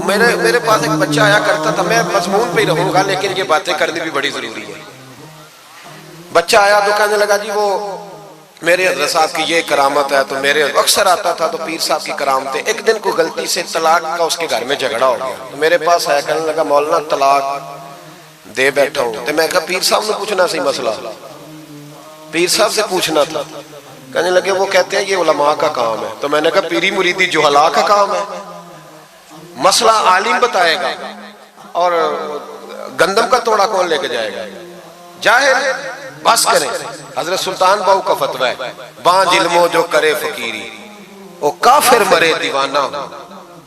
میرے پاس ایک بچہ آیا کرتا تھا، میں مضمون پہ ہی رہوں گا لیکن یہ باتیں کرنی بھی بڑی ضروری ہے۔ بچہ آیا تو کہنے لگا جی وہ میرے حضرت صاحب کی یہ کرامت ہے، تو میرے اکثر آتا تھا تو پیر صاحب کی کرامتیں۔ ایک دن کو غلطی سے طلاق کا اس کے گھر میں جھگڑا ہو گیا، تو میرے پاس آیا کہنے لگا مولانا طلاق دے بیٹھا ہوں۔ تو میں کہا پیر صاحب نے پوچھنا سی مسئلہ، پیر صاحب سے پوچھنا تھا۔ کہنے لگے وہ کہتے ہیں یہ علماء کا کام ہے۔ تو میں نے کہا پیری مریدی جہلا کا کام ہے، مسئلہ عالم بتائے گا اور گندم کا توڑا کون لے کے جائے گا؟ جاہل بس کریں۔ حضرت سلطان باؤ کا فتویٰ ہے، بانج علمو جو کرے فقیری وہ کافر مرے دیوانہ ہو۔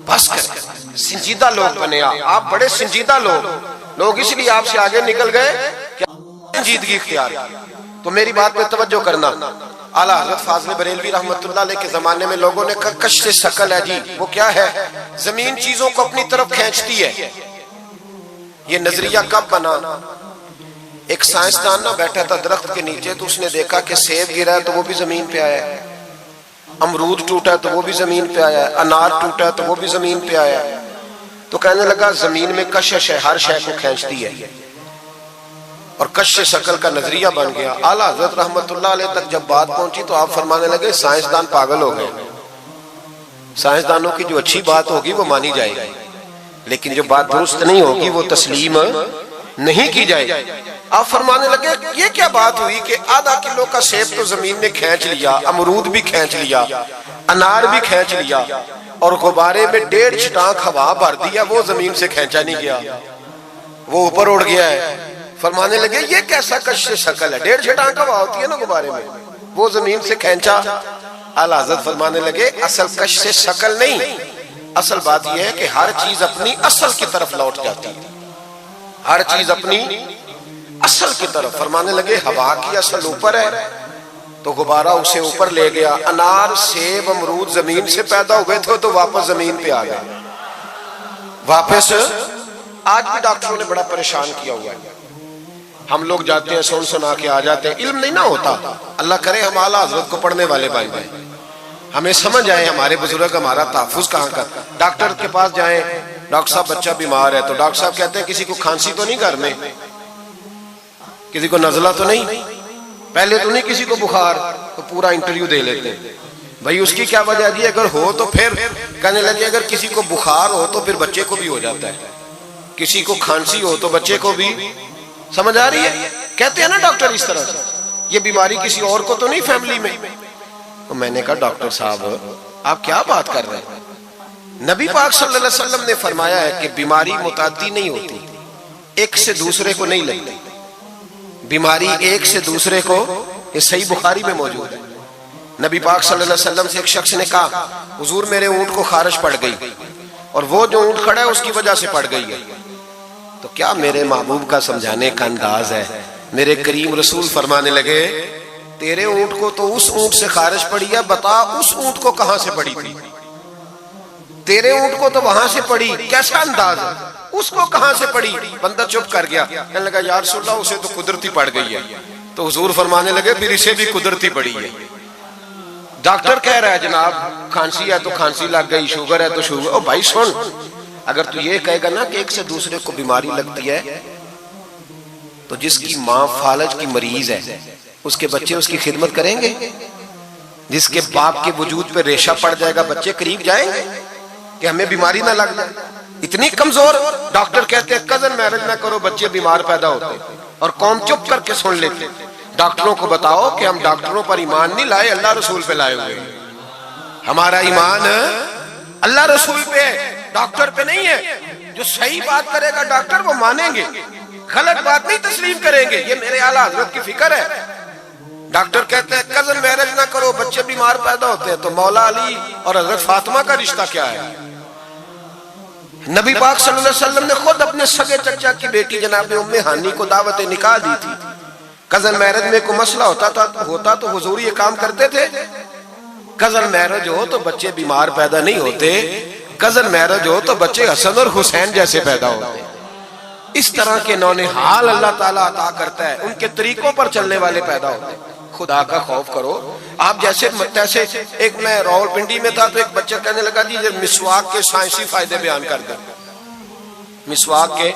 بس کریں، سنجیدہ لوگ بنے آپ بڑے سنجیدہ لوگ اس لیے آپ سے آگے نکل گئے کہ سنجیدگی اختیار کی۔ تو میری بات پہ توجہ کرنا، اعلیٰ حضرت فاضل بریلوی رحمت اللہ علیہ کے زمانے میں لوگوں نے کہا کش سے شکل ہے جی، وہ کیا ہے؟ زمین چیزوں کو اپنی طرف کھینچتی ہے۔ یہ نظریہ کب بنا؟ ایک سائنسدان نہ بیٹھا تھا درخت کے نیچے، تو اس نے دیکھا کہ سیب گرا ہے تو وہ بھی زمین پہ آیا ہے، امرود ٹوٹا ہے تو وہ بھی زمین پہ آیا ہے، انار ٹوٹا ہے تو وہ بھی زمین پہ آیا ہے۔ تو کہنے لگا زمین میں کشش ہے، ہر شے کو کھینچتی ہے، اور کش شکل کا نظریہ بن گیا۔ اعلیٰ حضرت رحمت اللہ علیہ تک جب بات پہنچی تو آپ فرمانے لگے سائنسدان پاگل ہو گئے، سائنسدانوں کی جو اچھی بات ہوگی وہ مانی جائے گی، لیکن جو بات درست نہیں ہوگی وہ تسلیم نہیں کی جائے گی۔ آپ فرمانے لگے یہ کیا بات ہوئی کہ آدھا کلو کا سیب تو زمین نے کھینچ لیا، امرود بھی کھینچ لیا، انار بھی کھینچ لیا، اور غبارے میں 1.5 چھٹانک ہوا بھر دیا، وہ زمین سے کھینچا نہیں گیا، وہ اوپر اڑ گیا ہے۔ فرمانے لگے یہ کیسا کش سے شکل ہے؟ 1.5 چھٹانک ہوا ہوتی ہے نا غبارے میں، وہ زمین سے کھینچا۔ اعلیٰ حضرت فرمانے لگے اصل کش سے شکل نہیں، اصل بات یہ ہے کہ ہر چیز اپنی اصل کی طرف لوٹ جاتی ہے، ہر چیز اپنی اصل کی طرف۔ فرمانے لگے ہوا کی اصل اوپر ہے تو غبارہ اسے اوپر لے گیا، انار سیب امرود زمین سے پیدا ہوئے تھے تو واپس زمین پہ آ گئے، واپس۔ آج بھی ڈاکٹروں نے بڑا پریشان کیا ہوا ہے، ہم لوگ جاتے ہیں سنا کے آ جاتے ہیں، علم نہیں نہ ہوتا۔ اللہ کرے ہم اعلیٰ حضرت کو پڑھنے والے بھائی ہمیں سمجھ آئے ہمارے بزرگ ہمارا تحفظ کہاں کا۔ ڈاکٹر کے پاس جائیں، ڈاکٹر صاحب بچہ بیمار ہے، تو ڈاکٹر صاحب کہتے ہیں کسی کو کھانسی تو نہیں گھر میں، کسی کو نزلہ تو نہیں، پہلے تو نہیں کسی کو بخار، تو پورا انٹرویو دے لیتے ہیں بھائی اس کی کیا وجہ دی، اگر ہو تو پھر کہنے لگے اگر کسی کو بخار ہو تو پھر بچے کو بھی ہو جاتا ہے، کسی کو کھانسی ہو تو بچے کو بھی۔ سمجھ آ رہی ہے؟ کہتے ہیں نا ڈاکٹر اس طرح سے، یہ بیماری کسی اور کو تو نہیں فیملی میں۔ تو میں نے کہا ڈاکٹر صاحب آپ کیا بات کر رہے ہیں؟ نبی پاک صلی اللہ علیہ وسلم نے فرمایا ہے کہ بیماری متعدی نہیں ہوتی، ایک سے دوسرے کو نہیں لگتی، بیماری ایک سے دوسرے کو، یہ صحیح بخاری میں موجود ہے۔ نبی پاک صلی اللہ علیہ وسلم سے ایک شخص نے کہا حضور میرے اونٹ کو خارش پڑ گئی، اور وہ جو اونٹ کھڑا ہے اس کی وجہ سے پڑ گئی ہے۔ تو کیا میرے محبوب کا سمجھانے کا انداز ہے؟ میرے کریم رسول فرمانے لگے تیرے اونٹ کو تو اس اونٹ سے خارش پڑی ہے، بتا اس اونٹ کو کہاں سے پڑی تھی؟ تیرے اونٹ کو تو وہاں سے پڑی، کیسا انداز ہے، اس کو کہاں سے پڑی؟ بندہ چپ کر گیا، کہنے لگا یا رسول اللہ اسے تو قدرتی پڑ گئی ہے۔ تو حضور فرمانے لگے پھر اسے بھی قدرتی پڑی ہے۔ ڈاکٹر کہہ رہا ہے جناب کھانسی ہے تو کھانسی لگ گئی، شوگر ہے تو شوگر۔ او بھائی سن، اگر تو یہ کہے گا نا کہ ایک سے دوسرے کو بیماری لگتی ہے، تو جس کی ماں فالج کی مریض ہے اس کے بچے اس کی خدمت کریں گے؟ جس کے باپ کے وجود پہ ریشہ پڑ جائے گا بچے قریب جائیں گے کہ ہمیں بیماری نہ لگ جائے؟ اتنی کمزور۔ ڈاکٹر کہتے ہیں کزن میرج نہ کرو بچے بیمار پیدا ہوتے، اور قوم چپ کر کے سن لیتے۔ ڈاکٹروں کو بتاؤ کہ ہم ڈاکٹروں پر ایمان نہیں لائے، اللہ رسول پہ لائے ہوئے، ہمارا ایمان اللہ رسول پہ، ڈاکٹر پہ نہیں ہے۔ جو صحیح بات کرے گا ڈاکٹر وہ مانیں گے، غلط بات نہیں تسلیم کریں گے، یہ میرے اعلیٰ حضرت کی فکر ہے۔ ڈاکٹر کہتے ہیں کزن میرج نہ کرو بچے بیمار پیدا ہوتے ہیں، تو مولا علی اور حضرت فاطمہ کا رشتہ کیا ہے؟ نبی پاک صلی اللہ علیہ وسلم نے خود اپنے سگے چچا کی بیٹی جناب ام ہانی کو دعوت نکاح دی تھی۔ کزن میرج میں کوئی مسئلہ ہوتا تو حضور یہ کام کرتے تھے؟ کزن میرج ہو تو بچے بیمار پیدا نہیں ہوتے، کزن میرج ہو تو بچے حسن اور حسین جیسے پیدا ہوتے۔ اس طرح کے نونہال اللہ تعالیٰ عطا کرتا ہے، ان کے طریقوں پر چلنے والے پیدا ہوتے ہیں۔ خدا کا خوف کرو. آپ جیسے ایک میں راولپنڈی میں تھا تو ایک بچہ کہنے لگا جی مسواک کے سائنسی فائدے بیان کر دیں. مسواک کے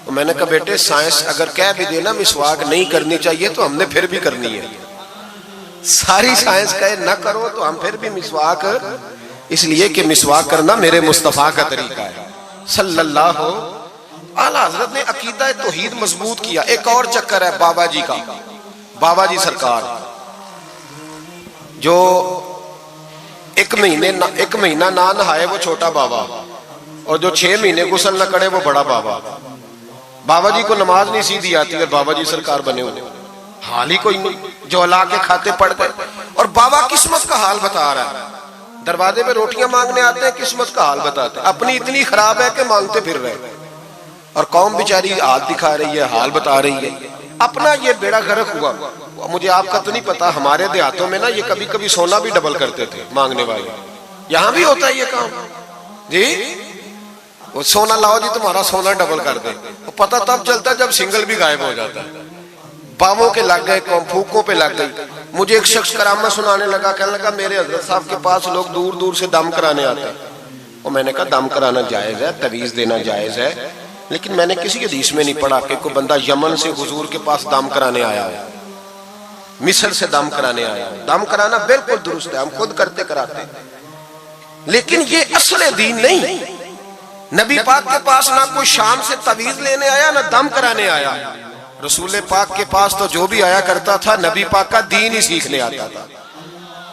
میں نے کہا بیٹے سائنس اگر کہہ بھی دینا مسواک نہیں کرنی چاہیے تو ہم نے پھر بھی کرنی ہے. ساری سائنس کہے نہ کرو تو ہم پھر بھی مسواک, اس لیے کہ مسواک کرنا میرے مصطفیٰ کا طریقہ ہے صلی اللہ. اعلیٰ حضرت نے عقیدہ توحید مضبوط کیا. ایک اور چکر ہے بابا جی کا. بابا جی سرکار جو ایک مہینہ نہ نہائے وہ چھوٹا بابا, اور جو 6 مہینے غسل نہ کرے وہ بڑا بابا. بابا جی کو نماز نہیں سیدھی آتی اور بابا جی سرکار بنے ہوئے, حال ہی کوئی نہیں, جو الا کے کھاتے پڑ گئے. اور بابا قسمت کا حال بتا رہا ہے. دروازے پہ روٹیاں مانگنے آتے ہیں, قسمت کا حال بتاتے ہیں. اپنی اتنی خراب ہے کہ مانگتے پھر رہے, اور قوم بیچاری حال دکھا رہی ہے, حال بتا رہی ہے. اپنا یہ بیڑا غرق ہوا. مجھے آپ کا تو نہیں پتا, ہمارے دیہاتوں میں نا یہ کبھی کبھی سونا بھی ڈبل کرتے تھے مانگنے والے. یہاں بھی ہوتا ہے یہ کام جی, وہ سونا لاؤ جی تمہارا سونا ڈبل کر دے. وہ پتہ تب چلتا جب سنگل بھی غائب ہو جاتا ہے. باووں کے لگ گئے, پھوکوں پہ لگ گئی. مجھے ایک شخص کرامت سنانے لگا, کہنے لگا میرے حضرت صاحب کے پاس لوگ دور دور سے دم کرانے آتے ہیں. اور میں نے کہا دم کرانا جائز ہے, تویز دینا جائز ہے, لیکن میں نے کسی حدیث میں نہیں پڑھا کہ کوئی بندہ یمن سے حضور کے پاس دم کرانے آیا ہے, مصر سے دم کرانے آیا ہے. دم کرانا بالکل درست ہے, ہم خود کرتے کراتے ہیں, لیکن یہ اصل دین نہیں. نبی پاک کے پاس نہ کوئی شام سے تویز لینے آیا نہ دم کرانے آیا. رسول پاک کے پاس تو جو بھی آیا کرتا تھا نبی پاک کا دین ہی سیکھنے آتا تھا.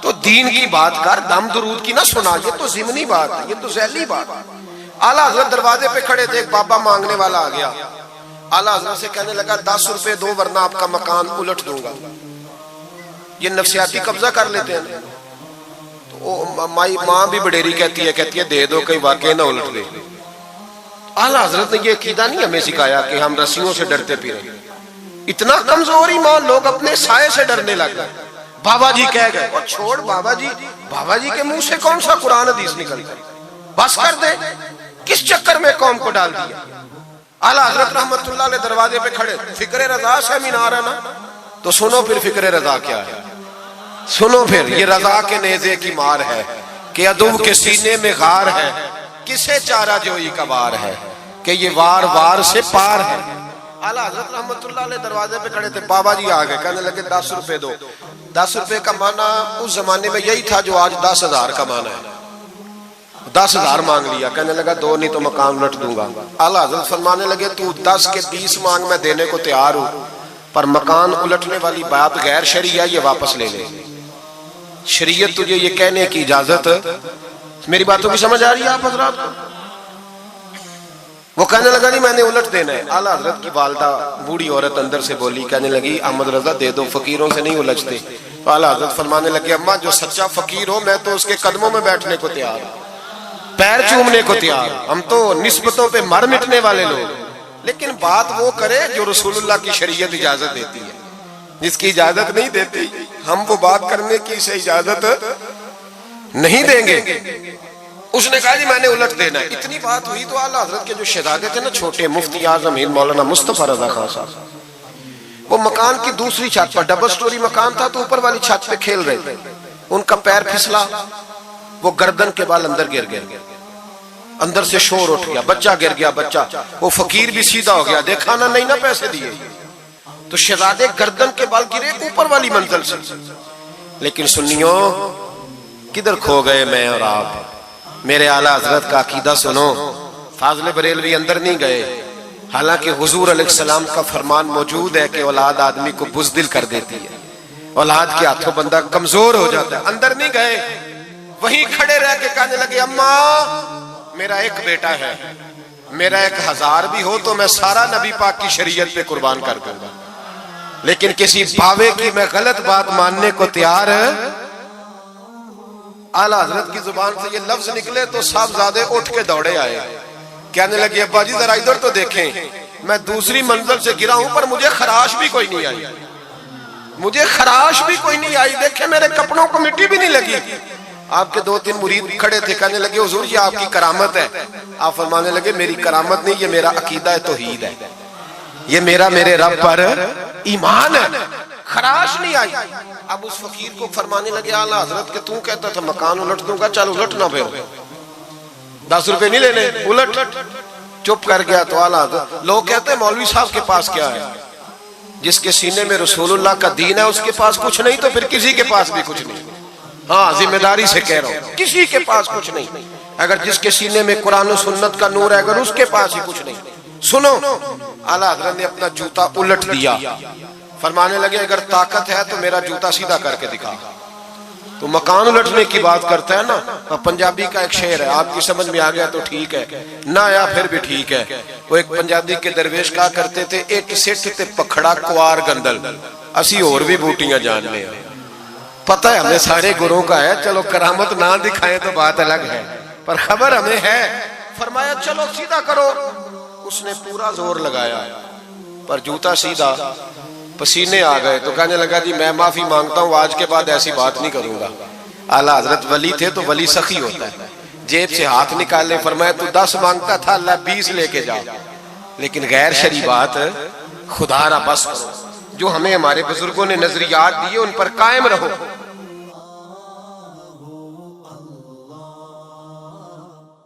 تو دین کی بات کر, دم درود کی نہ سنا, یہ تو ضمنی بات ہے, یہ تو ذیلی بات ہے. اعلیٰ حضرت دروازے پہ کھڑے تھے, ایک بابا مانگنے والا آ گیا. اعلیٰ حضرت سے کہنے لگا 10 روپے دو ورنہ آپ کا مکان الٹ دوں گا. یہ نفسیاتی قبضہ کر لیتے ہیں. تو ماں بھی بڑیری کہتی ہے دے دو کہیں واقعی نہ الٹ دے. اعلیٰ حضرت نے یہ عقیدہ نہیں ہمیں سکھایا کہ ہم رسیوں سے ڈرتے پھریں. اتنا کمزور ایمان, لوگ اپنے سائے سے ڈرنے لگ گئے. بابا جی کہہ گئے, اور چھوڑ بابا جی کے منہ سے کون سا قرآن حدیث نکل گئی, بس کر دے. کس چکر میں قوم کو ڈال دیا. اعلیٰ حضرت رحمت اللہ علیہ دروازے پہ کھڑے, فکر رضا سے مینار ہے نا, تو سنو پھر فکر رضا کیا ہے. سنو پھر یہ رضا کے نیزے کی مار ہے کہ عدو کے سینے میں غار ہے, کسے چارہ جوئی کا وار ہے کہ یہ وار وار سے پار ہے. اعلیٰ حضرت رحمت اللہ علیہ دروازے پہ کھڑے تھے. بابا جی آ گئے, کہنے لگے 10 روپے دو. 10 روپے کا معنی اس زمانے میں یہی تھا جو آج 10,000 کا معنی ہے. 10,000 مانگ لیا. کہنے لگا 2 نہیں تو مکان الٹ دوں گا. اعلیٰ حضرت فرمانے لگے تو 10 کے 20 مانگ, میں دینے کو تیار ہوں, پر مکان الٹنے والی بات غیر شرعی ہے, یہ واپس لے لے. شریعت تجھے یہ کہنے کی اجازت, میری باتوں کی سمجھ آ رہی ہے آپ حضرات کو؟ وہ کہنے لگا نہیں میں نے الٹ دینا ہے. اعلیٰ حضرت کی والدہ بوڑھی عورت اندر سے بولی, کہنے لگی احمد رضا دے دو, فقیروں سے نہیں الجھتے. تو اعلیٰ حضرت فرمانے لگے اماں جو سچا فقیر ہو میں تو اس کے قدموں میں بیٹھنے کو تیار ہوں, پیر چومنے کو تیار. ہم تو نسبتوں پہ مر مٹنے والے لوگ, لیکن بات وہ کرے جو رسول اللہ کی شریعت اجازت دیتی ہے. جس کی اجازت نہیں دیتی ہم وہ بات کرنے کی اسے اجازت نہیں دیں گے. اس نے کہا جی میں نے الٹ دینا ہے. اتنی بات ہوئی تو اعلیٰ حضرت کے جو شہزادے تھے نا چھوٹے, مفتی اعظم ہند مولانا مصطفیٰ رضا خان صاحب, وہ مکان کی دوسری چھت پر, ڈبل سٹوری مکان تھا تو اوپر والی چھت پہ کھیل رہے تھے. ان کا پیر پھسلا, وہ گردن کے بال اندر گر گئے, اندر سے شور اٹھ گیا, بچہ گر گیا. بچہ وہ فقیر بھی سیدھا ہو گیا, دیکھا نہ نہیں نہ پیسے دیے, تو شہزادے گردن کے بال گرے اوپر والی منزل سے. لیکن سنیوں کدھر کھو گئے میں اور آپ. میرے اعلیٰ حضرت کا عقیدہ سنو. فاضل بریلوی اندر نہیں گئے, حالانکہ حضور علیہ السلام کا فرمان موجود ہے کہ اولاد آدمی کو بزدل کر دیتی ہے, اولاد کے ہاتھوں بندہ کمزور ہو جاتا ہے. اندر نہیں گئے, وہیں کھڑے رہ کے کہنے لگے اماں میرا ایک بیٹا ہے, میرا 1000 بھی ہو تو میں سارا نبی پاک کی شریعت پہ قربان کر دوں گا, لیکن کسی باوے کی میں غلط بات ماننے کو تیار ہے. اعلیٰ حضرت کی زبان سے یہ لفظ نکلے تو صاحبزادے اٹھ کے دوڑے آئے, کہنے لگے ابا جی ذرا ادھر تو دیکھیں, میں دوسری منزل سے گرا ہوں پر مجھے خراش بھی کوئی نہیں آئی, مجھے خراش بھی کوئی نہیں آئی. دیکھیں میرے کپڑوں کو مٹی بھی نہیں لگی. آپ کے 2-3 مرید کھڑے تھے, کہنے لگے حضور یہ آپ کی کرامت ہے. آپ فرمانے لگے میری کرامت نہیں, یہ میرا عقیدہ توحید ہے, یہ میرے رب پر ایمان ہے. خراش نہیں آئی. اب اس فقیر کو فرمانے لگے اعلیٰ حضرت کہ تو کہتا تھا مکان الٹ دوں گا, چل الٹ نہ پھر, 10 روپے نہیں لینے, الٹ. چپ کر گیا. تو اعلیٰ حضرت, لوگ کہتے ہیں مولوی صاحب کے پاس کیا ہے, جس کے سینے میں رسول اللہ کا دین ہے اس کے پاس کچھ نہیں تو پھر کسی کے پاس بھی کچھ نہیں. ہاں ذمہ داری سے کہہ رہا ہوں, کسی کے پاس کچھ نہیں. اگر جس کے سینے میں قرآن و سنت کا نور ہے, اگر اس کے پاس ہی کچھ نہیں. سنو, اعلیٰ حضرت نے اپنا جوتا الٹ دیا, فرمانے لگے اگر طاقت ہے تو میرا جوتا سیدھا کر کے دکھا. تو مکان الٹنے کی بات کرتا ہے نا, پنجابی کا ایک شعر ہے, آپ کی سمجھ میں آ گیا تو ٹھیک ہے, نہ آیا پھر بھی ٹھیک ہے. وہ ایک پنجابی کے درویش کہا کرتے تھے, ایک سٹ تے پکھڑا کوار گندل, اسی اور بھی بوٹیاں جاننے ہیں. پتہ ہے ہمیں سارے گروہوں کا ہے, چلو کرامت نہ دکھائیں تو بات الگ ہے, پر خبر ہمیں ہے. فرمایا چلو سیدھا کرو. اس نے پورا زور لگایا پر جوتا سیدھا, پسینے آ گئے. تو کہنے لگا جی میں معافی مانگتا ہوں, آج کے بعد ایسی بات نہیں کروں گا. اعلیٰ حضرت ولی تھے تو ولی سخی ہوتا ہے, جیب سے ہاتھ نکالے. فرمایا تو 10 مانگتا تھا, اللہ 20 لے کے جا, لیکن غیر شرعی بات خدا را بس کرو. جو ہمیں ہمارے بزرگوں نے نظریات دیے ان پر قائم رہو.